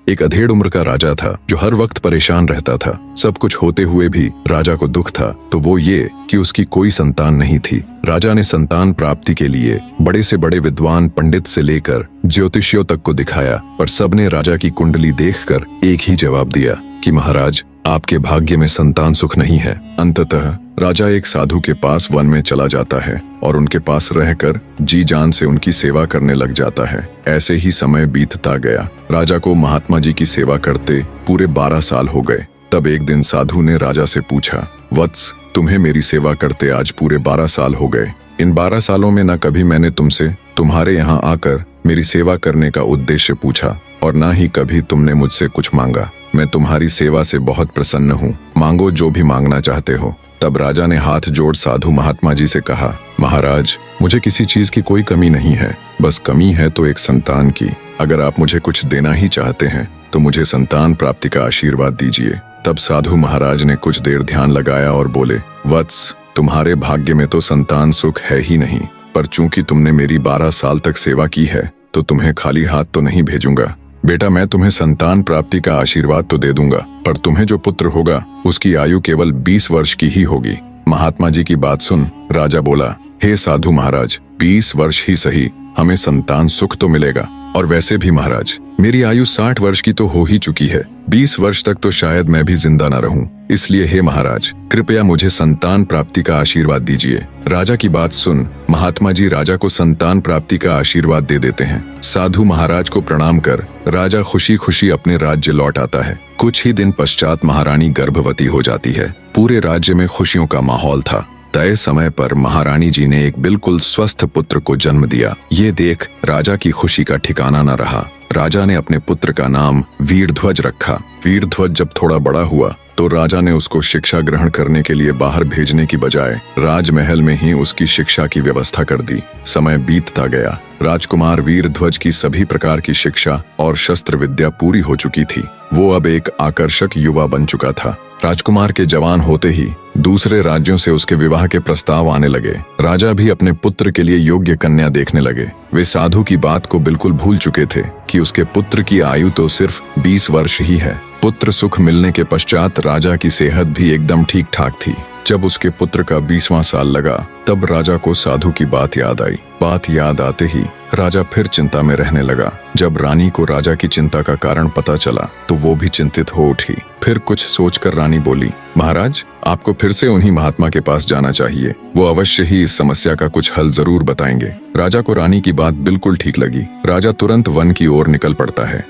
एक अधेड़ उम्र का राजा था जो हर वक्त परेशान रहता था। सब कुछ होते हुए भी राजा को दुख था, तो वो ये कि उसकी कोई संतान नहीं थी। राजा ने संतान प्राप्ति के लिए बड़े से बड़े विद्वान पंडित से लेकर ज्योतिषियों तक को दिखाया, पर सबने राजा की कुंडली देखकर एक ही जवाब दिया कि महाराज, आपके भाग्य में संतान सुख नहीं है। अंततः राजा एक साधु के पास वन में चला जाता है और उनके पास रहकर जी जान से उनकी सेवा करने लग जाता है। ऐसे ही समय बीतता गया। राजा को महात्मा जी की सेवा करते पूरे 12 साल हो गए। तब एक दिन साधु ने राजा से पूछा, वत्स, तुम्हें मेरी सेवा करते आज पूरे 12 साल हो गए। इन 12 सालों में न कभी मैंने तुमसे तुम्हारे यहाँ आकर मेरी सेवा करने का उद्देश्य पूछा और न ही कभी तुमने मुझसे कुछ मांगा। मैं तुम्हारी सेवा से बहुत प्रसन्न हूँ, मांगो जो भी मांगना चाहते हो। तब राजा ने हाथ जोड़ साधु महात्मा जी से कहा, महाराज, मुझे किसी चीज की कोई कमी नहीं है, बस कमी है तो एक संतान की। अगर आप मुझे कुछ देना ही चाहते हैं तो मुझे संतान प्राप्ति का आशीर्वाद दीजिए। तब साधु महाराज ने कुछ देर ध्यान लगाया और बोले, वत्स, तुम्हारे भाग्य में तो संतान सुख है ही नहीं, पर चूंकि तुमने मेरी 12 साल तक सेवा की है तो तुम्हें खाली हाथ तो नहीं भेजूंगा। बेटा, मैं तुम्हें संतान प्राप्ति का आशीर्वाद तो दे दूंगा, पर तुम्हें जो पुत्र होगा उसकी आयु केवल 20 वर्ष की ही होगी। महात्मा जी की बात सुन राजा बोला, हे साधु महाराज, 20 वर्ष ही सही, हमें संतान सुख तो मिलेगा। और वैसे भी महाराज, मेरी आयु 60 वर्ष की तो हो ही चुकी है, 20 वर्ष तक तो शायद मैं भी जिंदा न रहूं। इसलिए हे महाराज, कृपया मुझे संतान प्राप्ति का आशीर्वाद दीजिए। राजा की बात सुन महात्मा जी राजा को संतान प्राप्ति का आशीर्वाद दे देते हैं। साधु महाराज को प्रणाम कर राजा खुशी खुशी अपने राज्य लौट आता है। कुछ ही दिन पश्चात महारानी गर्भवती हो जाती है। पूरे राज्य में खुशियों का माहौल था। तय समय पर महारानी जी ने एक बिल्कुल स्वस्थ पुत्र को जन्म दिया। ये देख राजा की खुशी का ठिकाना न रहा। राजा ने अपने पुत्र का नाम वीरध्वज रखा। वीरध्वज जब थोड़ा बड़ा हुआ तो राजा ने उसको शिक्षा ग्रहण करने के लिए बाहर भेजने की बजाय राजमहल में ही उसकी शिक्षा की व्यवस्था कर दी। समय बीतता गया। राजकुमार वीरध्वज की सभी प्रकार की शिक्षा और शस्त्र विद्या पूरी हो चुकी थी। वो अब एक आकर्षक युवा बन चुका था। राजकुमार के जवान होते ही दूसरे राज्यों से उसके विवाह के प्रस्ताव आने लगे। राजा भी अपने पुत्र के लिए योग्य कन्या देखने लगे। वे साधु की बात को बिल्कुल भूल चुके थे कि उसके पुत्र की आयु तो सिर्फ 20 वर्ष ही है। पुत्र सुख मिलने के पश्चात राजा की सेहत भी एकदम ठीक ठाक थी। जब उसके पुत्र का 20वां साल लगा तब राजा को साधु की बात याद आई। बात याद आते ही राजा फिर चिंता में रहने लगा। जब रानी को राजा की चिंता का कारण पता चला तो वो भी चिंतित हो उठी। फिर कुछ सोचकर रानी बोली, महाराज, आपको फिर से उन्हीं महात्मा के पास जाना चाहिए। वो अवश्य ही इस समस्या का कुछ हल जरूर बताएंगे। राजा को रानी की बात बिल्कुल ठीक लगी। राजा तुरंत वन की ओर निकल पड़ता है।